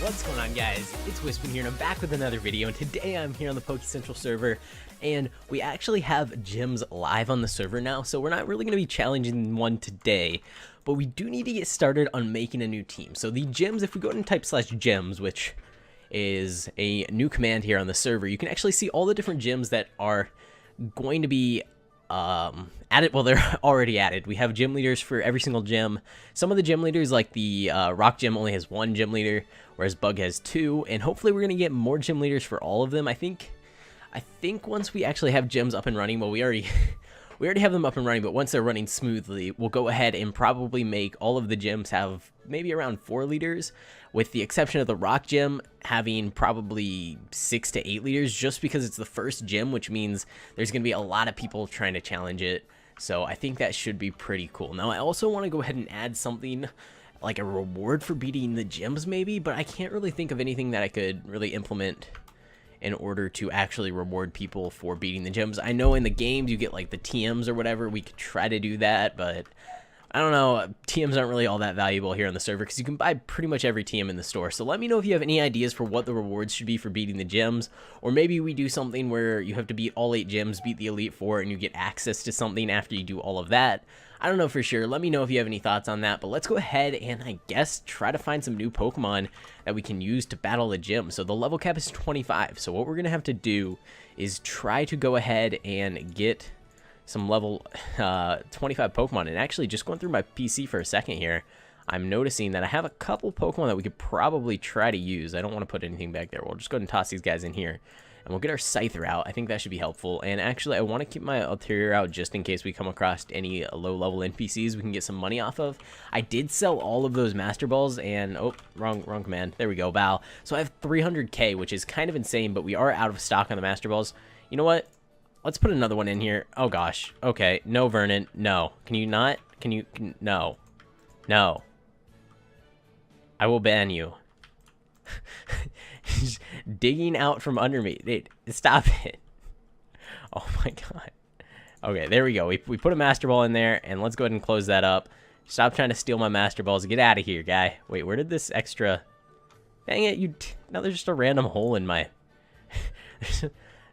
What's going on, guys? It's Wispin here, and I'm back with another video, and today I'm here on the Pokecentral server, and we actually have gyms live on the server now, so we're not really going to be challenging one today, but we do need to get started on making a new team. So the gyms, if we go ahead and type /gyms, which is a new command here on the server, you can actually see all the different gyms that are going to be added. Well, they're already added. We have gym leaders for every single gym. Some of the gym leaders, like the rock gym, only has one gym leader, whereas bug has two, and hopefully we're gonna get more gym leaders for all of them. I think once we actually have gyms up and running, well, we already have them up and running, but once they're running smoothly, we'll go ahead and probably make all of the gyms have maybe around 4 leaders, with the exception of the rock gym having probably 6 to 8 leaders, just because it's the first gym, which means there's going to be a lot of people trying to challenge it. So I think that should be pretty cool. Now, I also want to go ahead and add something like a reward for beating the gyms maybe, but I can't really think of anything that I could really implement in order to actually reward people for beating the gyms. I know in the games you get like the TMs or whatever. We could try to do that, but I don't know. TMs aren't really all that valuable here on the server because you can buy pretty much every TM in the store. So let me know if you have any ideas for what the rewards should be for beating the gyms, or maybe we do something where you have to beat all 8 gyms, beat the Elite Four, and you get access to something after you do all of that. I don't know for sure. Let me know if you have any thoughts on that, but let's go ahead and I guess try to find some new Pokemon that we can use to battle the gym. So the level cap is 25. So what we're going to have to do is try to go ahead and get some level 25 Pokemon. And actually, just going through my PC for a second here, I'm noticing that I have a couple Pokemon that we could probably try to use. I don't want to put anything back there. We'll just go ahead and toss these guys in here. And we'll get our Scyther out. I think that should be helpful. And actually, I want to keep my Ulterior out just in case we come across any low-level NPCs we can get some money off of. I did sell all of those Master Balls, and oh, wrong command. There we go, bow. So I have 300k, which is kind of insane, but we are out of stock on the Master Balls. You know what? Let's put another one in here. Oh gosh. Okay. No, Vernon. No. Can you not? No. No. I will ban you. He's digging out from under me. Dude, stop it. Oh my god. Okay, there we go. We put a Master Ball in there, and let's go ahead and close that up. Stop trying to steal my Master Balls. Get out of here, guy. Wait, where did this extra... Dang it, now there's just a random hole in my...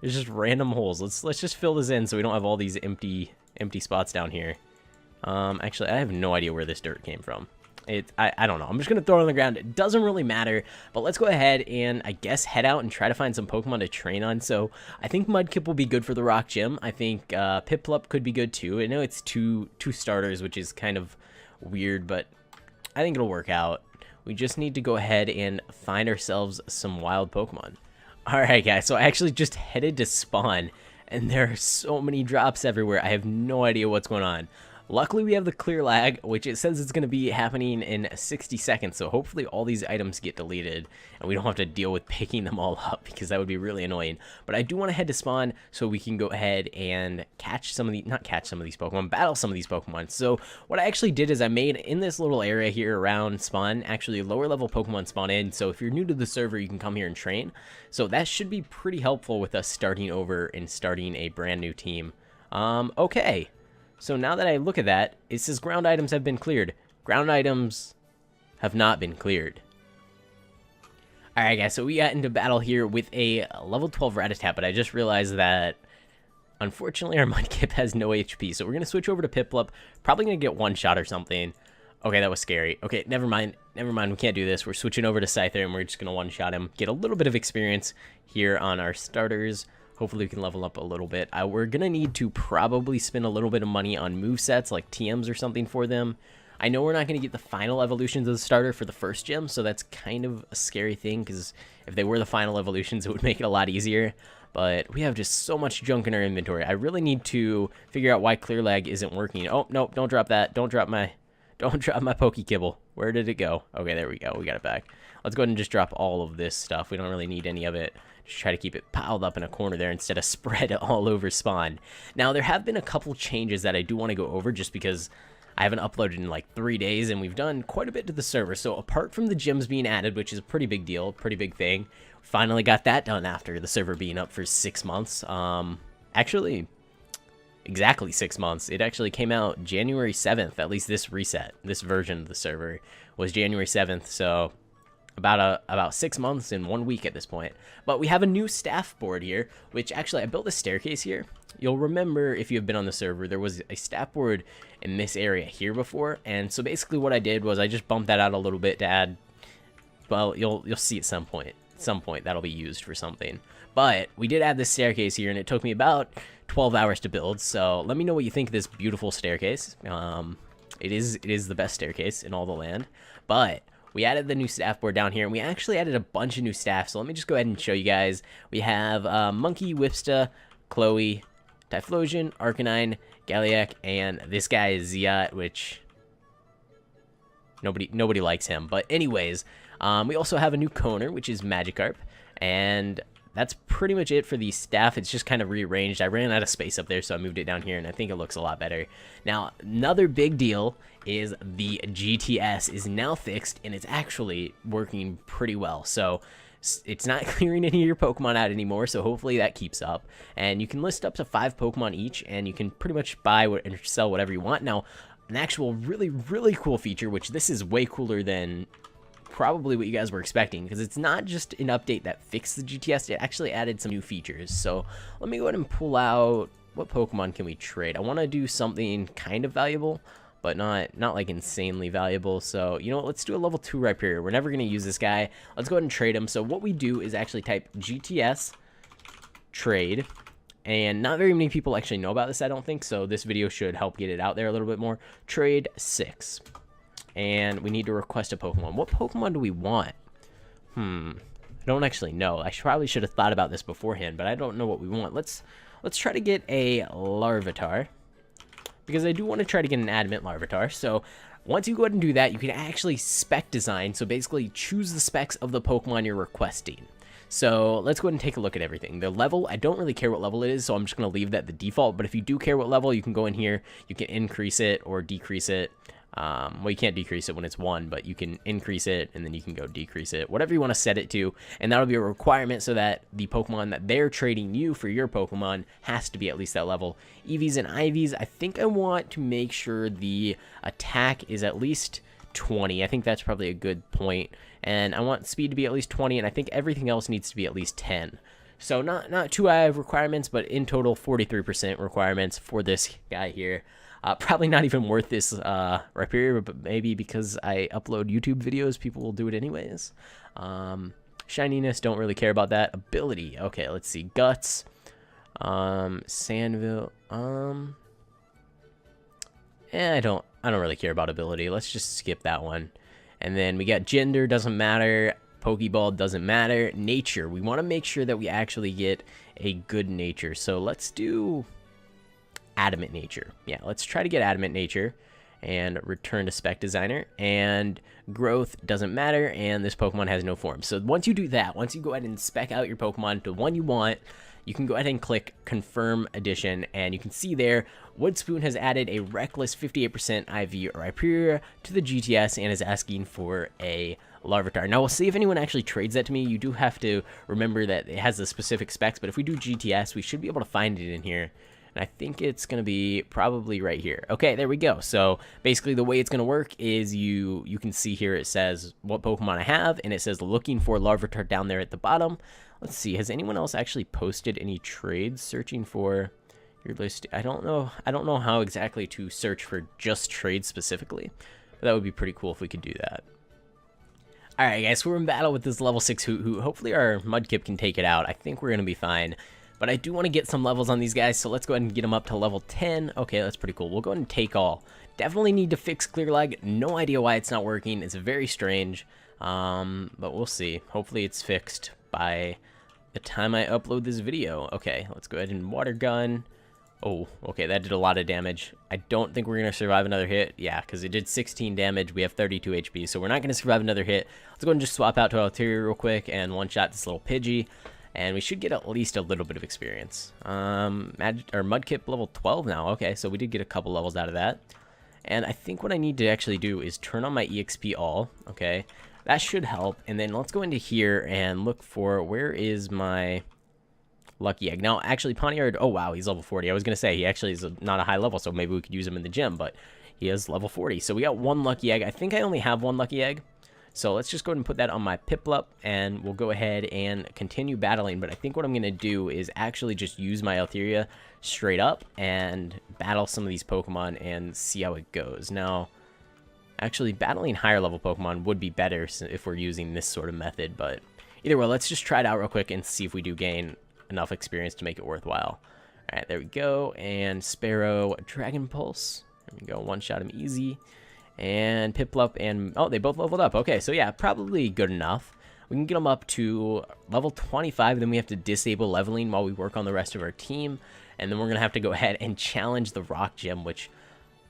There's just random holes. Let's just fill this in so we don't have all these empty spots down here. Actually, I have no idea where this dirt came from. I don't know. I'm just going to throw it on the ground. It doesn't really matter, but let's go ahead and, I guess, head out and try to find some Pokemon to train on. So I think Mudkip will be good for the Rock Gym. I think Piplup could be good too. I know it's two starters, which is kind of weird, but I think it'll work out. We just need to go ahead and find ourselves some wild Pokemon. Alright, guys, so I actually just headed to spawn, and there are so many drops everywhere. I have no idea what's going on. Luckily, we have the clear lag, which it says it's going to be happening in 60 seconds, so hopefully all these items get deleted, and we don't have to deal with picking them all up, because that would be really annoying. But I do want to head to spawn, so we can go ahead and catch some of the, not catch some of these Pokemon, battle some of these Pokemon. So what I actually did is I made, in this little area here around spawn, actually lower level Pokemon spawn in, so if you're new to the server, you can come here and train. So that should be pretty helpful with us starting over and starting a brand new team. Okay. So now that I look at that, it says ground items have been cleared. Ground items have not been cleared. Alright guys, so we got into battle here with a level 12 Rattata, but I just realized that unfortunately our Mudkip has no HP. So we're going to switch over to Piplup. Probably going to get one shot or something. Okay, that was scary. Okay, never mind. Never mind, we can't do this. We're switching over to Scyther and we're just going to one-shot him. Get a little bit of experience here on our starters. Hopefully we can level up a little bit. We're going to need to probably spend a little bit of money on movesets like TMs or something for them. I know we're not going to get the final evolutions of the starter for the first gym, so that's kind of a scary thing because if they were the final evolutions, it would make it a lot easier. But we have just so much junk in our inventory. I really need to figure out why clear lag isn't working. Oh, no, don't drop that. Don't drop my Pokekibble. Where did it go? Okay, there we go. We got it back. Let's go ahead and just drop all of this stuff. We don't really need any of it. Just try to keep it piled up in a corner there instead of spread all over spawn. Now, there have been a couple changes that I do want to go over just because I haven't uploaded in like 3 days and we've done quite a bit to the server. So apart from the gyms being added, which is a pretty big deal, pretty big thing, finally got that done after the server being up for 6 months. Actually, exactly 6 months. It actually came out January 7th, at least this reset, this version of the server was January 7th. So about 6 months and 1 week at this point. But we have a new staff board here, which actually I built a staircase here. You'll remember if you have been on the server, there was a staff board in this area here before, and so basically what I did was I just bumped that out a little bit to add. Well, you'll see at some point. That'll be used for something. But we did add this staircase here, and it took me about 12 hours to build. So let me know what you think of this beautiful staircase. It is the best staircase in all the land. But we added the new staff board down here, and we actually added a bunch of new staff. So let me just go ahead and show you guys. We have Monkey, Whipsta, Chloe, Typhlosion, Arcanine, Galliac, and this guy is Ziot, which nobody likes him. But anyways, we also have a new Koner, which is Magikarp, and that's pretty much it for the staff. It's just kind of rearranged. I ran out of space up there, so I moved it down here, and I think it looks a lot better. Now, another big deal is the GTS is now fixed, and it's actually working pretty well. So it's not clearing any of your Pokemon out anymore, so hopefully that keeps up. And you can list up to 5 Pokemon each, and you can pretty much buy and sell whatever you want. Now, an actual really cool feature, which this is way cooler than probably what you guys were expecting, because it's not just an update that fixed the GTS, it actually added some new features. So let me go ahead and pull out, what Pokemon can we trade? I want to do something kind of valuable, but not like insanely valuable. So you know what, let's do a level 2 Rhyperior. We're never going to use this guy. Let's go ahead and trade him. So what we do is actually type GTS trade, and not very many people actually know about this, I don't think, so this video should help get it out there a little bit more. Trade 6. And we need to request a Pokemon. What Pokemon do we want? I don't actually know. I probably should have thought about this beforehand, but I don't know what we want. Let's try to get a Larvitar, because I do want to try to get an Adamant Larvitar. So once you go ahead and do that, you can actually spec design. So basically choose the specs of the Pokemon you're requesting. So let's go ahead and take a look at everything. The level, I don't really care what level it is, so I'm just going to leave that the default. But if you do care what level, you can go in here. You can increase it or decrease it. Well, you can't decrease it when it's 1, but you can increase it, and then you can go decrease it, whatever you want to set it to, and that'll be a requirement so that the Pokemon that they're trading you for your Pokemon has to be at least that level. EVs and IVs, I think I want to make sure the attack is at least 20. I think that's probably a good point, and I want speed to be at least 20, and I think everything else needs to be at least 10. So not too high of requirements, but in total 43% requirements for this guy here. Probably not even worth this Rhyperior, but maybe because I upload YouTube videos, people will do it anyways. Shininess, don't really care about that. Ability, okay, let's see. Guts, Sandville, I don't really care about ability. Let's just skip that one. And then we got gender, doesn't matter. Pokeball doesn't matter. Nature, we want to make sure that we actually get a good nature. So let's do Adamant Nature. Yeah, let's try to get Adamant Nature and return to Spec Designer. And growth doesn't matter, and this Pokemon has no form. So once you do that, once you go ahead and spec out your Pokemon to the one you want, you can go ahead and click Confirm Addition, and you can see there, Woodspoon has added a reckless 58% IV Rhyperior to the GTS and is asking for a Larvitar. Now, we'll see if anyone actually trades that to me. You do have to remember that it has the specific specs, but if we do GTS, we should be able to find it in here. And I think it's going to be probably right here. Okay, there we go. So basically the way it's going to work is you can see here it says what Pokemon I have, and it says looking for Larvitar down there at the bottom. Let's see, has anyone else actually posted any trades searching for your list? I don't know how exactly to search for just trades specifically, but that would be pretty cool if we could do that. Alright guys, so we're in battle with this level 6 Hoot Hoot. Hopefully our Mudkip can take it out. I think we're going to be fine. But I do want to get some levels on these guys, so let's go ahead and get them up to level 10. Okay, that's pretty cool. We'll go ahead and take all. Definitely need to fix Clear Lag. No idea why it's not working. It's very strange, but we'll see. Hopefully it's fixed by the time I upload this video. Okay, let's go ahead and Water Gun. Oh, okay, that did a lot of damage. I don't think we're going to survive another hit. Yeah, because it did 16 damage. We have 32 HP, so we're not going to survive another hit. Let's go ahead and just swap out to Altaria real quick and one-shot this little Pidgey. And we should get at least a little bit of experience. Mudkip level 12 now. Okay, so we did get a couple levels out of that. And I think what I need to actually do is turn on my EXP all. Okay, that should help. And then let's go into here and look for, where is my Lucky Egg? Now, actually, Pawniard, oh wow, he's level 40. I was going to say, he actually is not a high level, so maybe we could use him in the gym, but he is level 40. So we got one Lucky Egg. I think I only have one Lucky Egg. So let's just go ahead and put that on my Piplup, and we'll go ahead and continue battling. But I think what I'm going to do is actually just use my Altheria straight up and battle some of these Pokemon and see how it goes. Now, actually, battling higher level Pokemon would be better if we're using this sort of method. But either way, let's just try it out real quick and see if we do gain enough experience to make it worthwhile. All right, there we go. And Sparrow, Dragon Pulse. There we go. One-shot him easy. And Piplup and... oh, they both leveled up. Okay, so yeah, probably good enough. We can get them up to level 25. Then we have to disable leveling while we work on the rest of our team. And then we're going to have to go ahead and challenge the Rock Gym, which...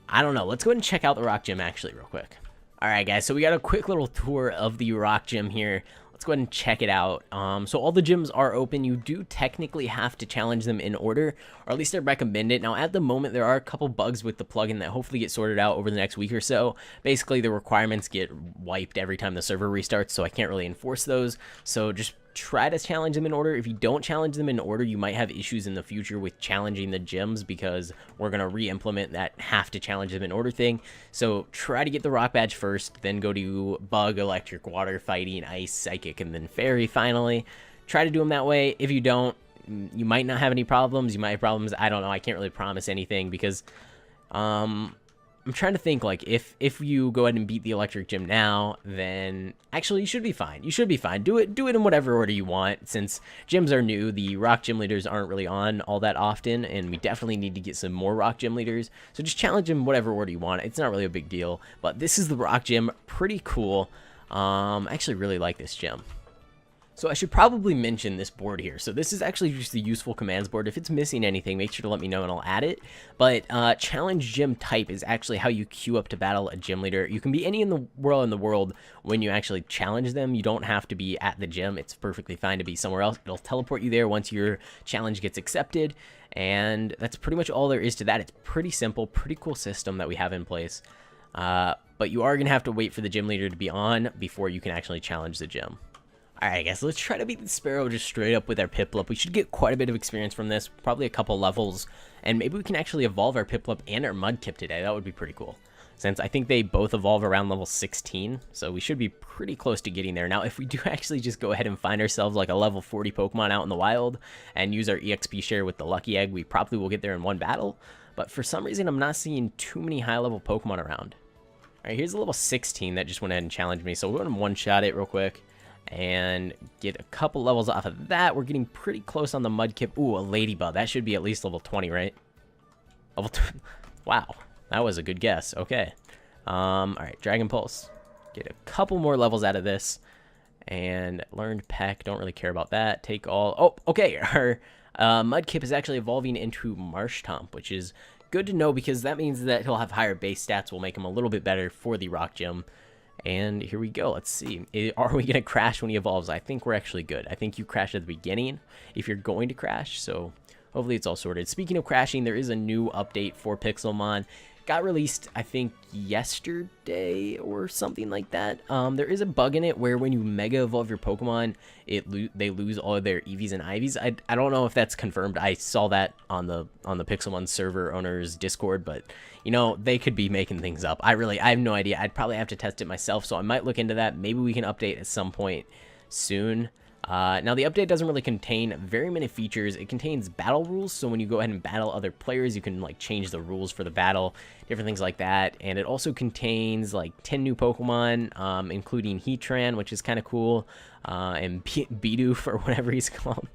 I don't know. Let's go ahead and check out the Rock Gym, actually, real quick. All right, guys, so we got a quick little tour of the Rock Gym here. Let's go ahead and check it out. So all the gyms are open. You do technically have to challenge them in order, or at least I recommend it. Now, at the moment, there are a couple bugs with the plugin that hopefully get sorted out over the next week or so. Basically, the requirements get wiped every time the server restarts, so I can't really enforce those. So just try to challenge them in order. If you don't challenge them in order, you might have issues in the future with challenging the gyms, because we're going to re-implement that have to challenge them in order thing. So try to get the rock badge first, then go to bug, electric, water, fighting, ice, psychic, and then fairy finally. Try to do them that way. If you don't, you might not have any problems. You might have problems. I don't know. I can't really promise anything, because I'm trying to think, like, if you go ahead and beat the electric gym now, then actually you should be fine. You should be fine. Do it in whatever order you want. Since gyms are new, the rock gym leaders aren't really on all that often, and we definitely need to get some more rock gym leaders. So just challenge them whatever order you want. It's not really a big deal, but this is the rock gym. Pretty cool. I actually really like this gym. So I should probably mention this board here. So this is actually just the useful commands board. If it's missing anything, make sure to let me know and I'll add it. But challenge gym type is actually how you queue up to battle a gym leader. You can be any in the world when you actually challenge them. You don't have to be at the gym. It's perfectly fine to be somewhere else. It'll teleport you there once your challenge gets accepted. And that's pretty much all there is to that. It's pretty simple, pretty cool system that we have in place. But you are going to have to wait for the gym leader to be on before you can actually challenge the gym. Alright guys, let's try to beat the Sparrow just straight up with our Piplup. We should get quite a bit of experience from this, probably a couple levels, and maybe we can actually evolve our Piplup and our Mudkip today. That would be pretty cool, since I think they both evolve around level 16, so we should be pretty close to getting there. Now, if we do actually just go ahead and find ourselves like a level 40 Pokemon out in the wild and use our EXP share with the Lucky Egg, we probably will get there in one battle, but for some reason I'm not seeing too many high-level Pokemon around. Alright, here's a level 16 that just went ahead and challenged me, so we're going to one-shot it real quick and get a couple levels off of that. We're getting pretty close on the Mudkip. Ooh, a Ladybug. That should be at least level 20, right? Level 20. Wow, that was a good guess. Okay. Alright, Dragon Pulse. Get a couple more levels out of this. And Learned Peck. Don't really care about that. Take all. Oh, okay. Our Mudkip is actually evolving into Marshtomp, which is good to know, because that means that he'll have higher base stats. Will make him a little bit better for the Rock Gym. And here we go. Let's see. Are we going to crash when he evolves? I think we're actually good. I think you crash at the beginning if you're going to crash. So hopefully it's all sorted. Speaking of crashing, there is a new update for Pixelmon. Got released, I think, yesterday or something like that. There is a bug in it where when you Mega Evolve your Pokemon, they lose all of their EVs and IVs. I don't know if that's confirmed. I saw that on the Pixelmon server owner's Discord, but you know, they could be making things up. I have no idea. I'd probably have to test it myself, so I might look into that. Maybe we can update at some point soon. Now, the update doesn't really contain very many features. It contains battle rules, so when you go ahead and battle other players, you can like change the rules for the battle, different things like that. And it also contains like 10 new Pokemon, including Heatran, which is kind of cool, and Bidoof, or whatever he's called,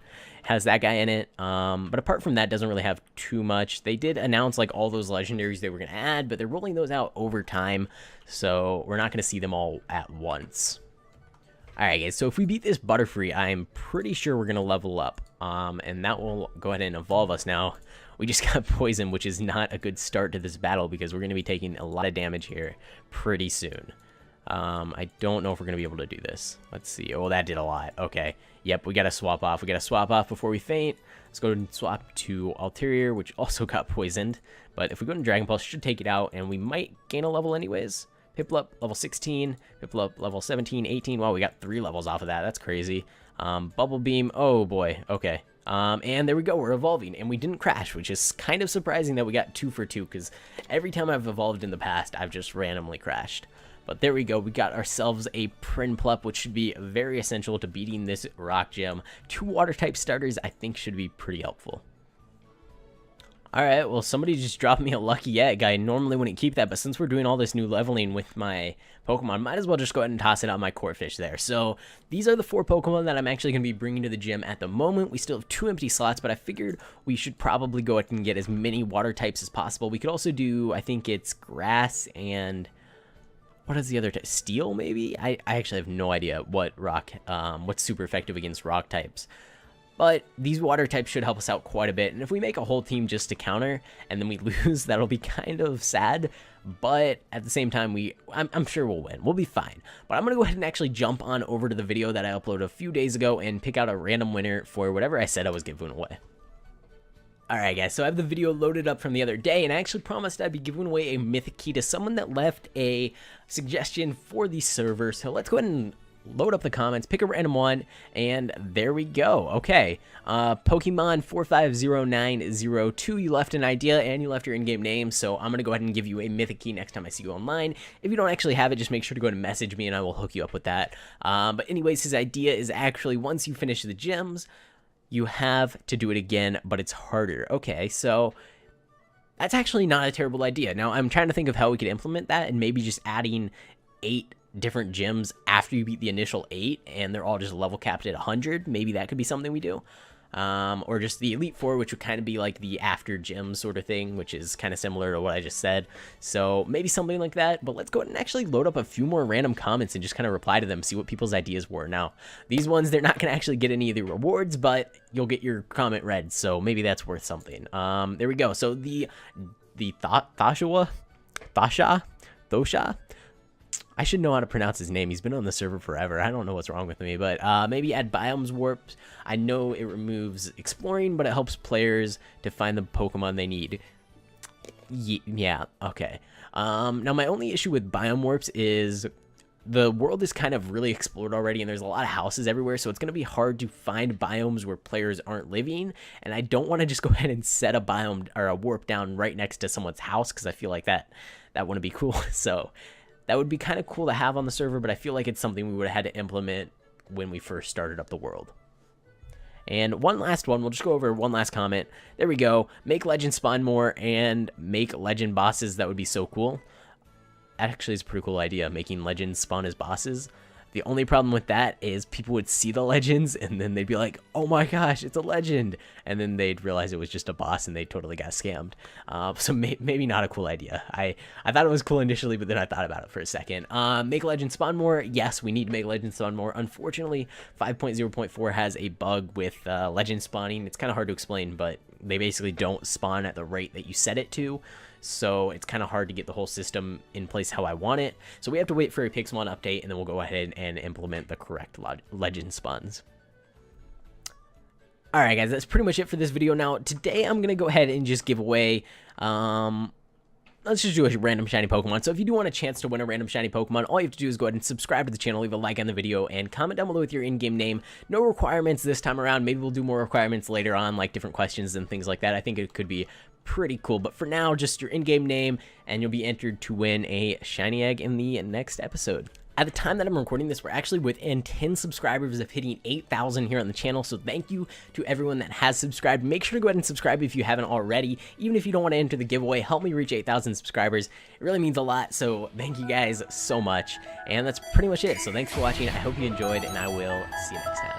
has that guy in it. But apart from that, doesn't really have too much. They did announce like all those legendaries they were going to add, but they're rolling those out over time, so we're not going to see them all at once. Alright guys, so if we beat this Butterfree, I'm pretty sure we're going to level up, and that will go ahead and evolve us. Now, we just got poisoned, which is not a good start to this battle, because we're going to be taking a lot of damage here pretty soon. I don't know if we're going to be able to do this. Let's see. Oh, that did a lot. Okay. Yep, we got to swap off. We got to swap off before we faint. Let's go and swap to Alterior, which also got poisoned. But if we go to Dragon Pulse, should take it out, and we might gain a level anyways. Piplup, level 16. Piplup, level 17, 18. Wow, we got 3 levels off of that. That's crazy. Bubble Beam. Oh, boy. Okay. And there we go. We're evolving, and we didn't crash, which is kind of surprising that we got 2 for 2, because every time I've evolved in the past, I've just randomly crashed. But there we go. We got ourselves a Prinplup, which should be very essential to beating this rock gym. 2 water type starters I think should be pretty helpful. Alright, well, somebody just dropped me a lucky egg. I normally wouldn't keep that, but since we're doing all this new leveling with my Pokemon, might as well just go ahead and toss it on my core fish there. So these are the 4 Pokemon that I'm actually going to be bringing to the gym at the moment. We still have 2 empty slots, but I figured we should probably go ahead and get as many water types as possible. We could also do, I think it's grass and... what is the other type? Steel, maybe? I actually have no idea what rock, what's super effective against rock types. But these water types should help us out quite a bit. And if we make a whole team just to counter and then we lose, that'll be kind of sad. But at the same time, I'm sure we'll win. We'll be fine. But I'm going to go ahead and actually jump on over to the video that I uploaded a few days ago and pick out a random winner for whatever I said I was giving away. Alright guys, so I have the video loaded up from the other day, and I actually promised I'd be giving away a mythic key to someone that left a suggestion for the server. So let's go ahead and load up the comments, pick a random one, and there we go. Okay, Pokemon 450902, you left an idea and you left your in-game name, so I'm gonna go ahead and give you a mythic key next time I see you online. If you don't actually have it, just make sure to go ahead and message me and I will hook you up with that. But anyways, his idea is actually once you finish the gyms, you have to do it again, but it's harder. Okay, so that's actually not a terrible idea. Now, I'm trying to think of how we could implement that, and maybe just adding 8 different gyms after you beat the initial 8, and they're all just level capped at 100. Maybe that could be something we do. Or just the Elite Four, which would kind of be like the after gym sort of thing, which is kind of similar to what I just said. So maybe something like that. But let's go ahead and actually load up a few more random comments and just kind of reply to them, see what people's ideas were. Now, these ones, they're not going to actually get any of the rewards, but you'll get your comment read. So maybe that's worth something. There we go. So the Thosha? I should know how to pronounce his name. He's been on the server forever. I don't know what's wrong with me, but maybe add Biomes Warp. I know it removes exploring, but it helps players to find the Pokemon they need. Yeah, okay. Now, my only issue with Biome Warps is the world is kind of really explored already, and there's a lot of houses everywhere, so it's going to be hard to find biomes where players aren't living, and I don't want to just go ahead and set a biome or a warp down right next to someone's house, because I feel like that wouldn't be cool. So that would be kind of cool to have on the server, but I feel like it's something we would have had to implement when we first started up the world. And one last one, we'll just go over one last comment. There we go. Make legend spawn more and make legend bosses. That would be so cool. Actually, it's a pretty cool idea, making legends spawn as bosses. The only problem with that is people would see the legends and then they'd be like, oh my gosh, it's a legend. And then they'd realize it was just a boss and they totally got scammed. So maybe not a cool idea. I thought it was cool initially, but then I thought about it for a second. Make legends spawn more. Yes, we need to make legends spawn more. Unfortunately, 5.0.4 has a bug with legend spawning. It's kind of hard to explain, but they basically don't spawn at the rate that you set it to. So it's kind of hard to get the whole system in place how I want it. So we have to wait for a Pixelmon update, and then we'll go ahead and implement the correct legend spawns. Alright guys, that's pretty much it for this video. Now, today I'm going to go ahead and just give away, let's just do a random shiny Pokemon. So if you do want a chance to win a random shiny Pokemon, all you have to do is go ahead and subscribe to the channel, leave a like on the video, and comment down below with your in-game name. No requirements this time around. Maybe we'll do more requirements later on, like different questions and things like that. I think it could be pretty cool, but for now, just your in-game name, and you'll be entered to win a shiny egg in the next episode. At the time that I'm recording this, we're actually within 10 subscribers of hitting 8,000 here on the channel, so thank you to everyone that has subscribed. Make sure to go ahead and subscribe if you haven't already. Even if you don't want to enter the giveaway, help me reach 8,000 subscribers. It really means a lot, so thank you guys so much. And that's pretty much it, so thanks for watching. I hope you enjoyed, and I will see you next time.